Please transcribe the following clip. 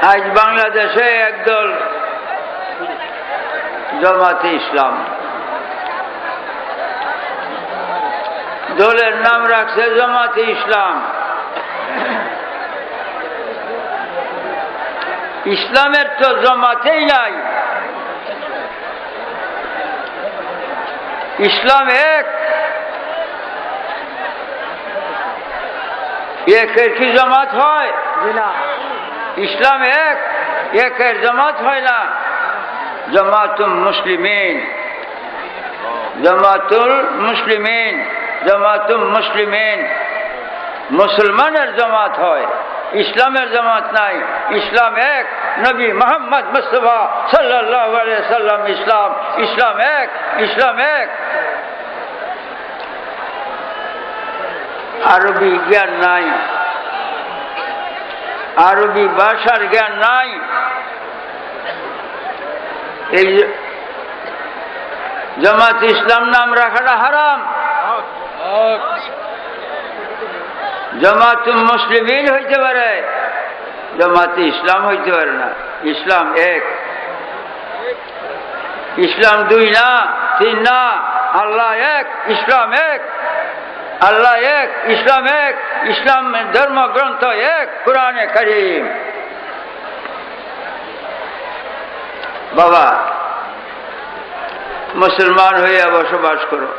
আজ বাংলাদেশে একদল জামাতে ইসলাম, দলের নাম রাখছে জামাতে ইসলাম। ইসলামের তো জামাতেই নাই। ইসলাম এক, একের কি জামাত হয়? ইসলাম এক, একের জামাত হয় না। জামাতুল মুসলিমিন, জামাতুল মুসলিমিন, জামাতুল মুসলিমিন মুসলমানের জামাত হয়, ইসলামের জামাত নাই। ইসলাম এক, নবী মুহাম্মদ মুস্তাফা সাল্লাল্লাহু আলাইহি সাল্লাম ইসলাম। ইসলাম এক, ইসলাম এক। আরবি জ্ঞান নাই, আরবি ভাষার জ্ঞান নাই। এই জামাত ইসলাম নাম রাখাটা হারাম। জামাতুল মুসলিমিন হইতে পারে, জামাতে ইসলাম হইতে পারে না। ইসলাম এক, ইসলাম দুই না, তিন না। আল্লাহ এক, ইসলাম এক। আল্লাহ এক, ইসলাম এক। ইসলাম ধর্মগ্রন্থ এক, কুরআনে কারীম। বাবা, মুসলমান হইয়া বসবাস করো।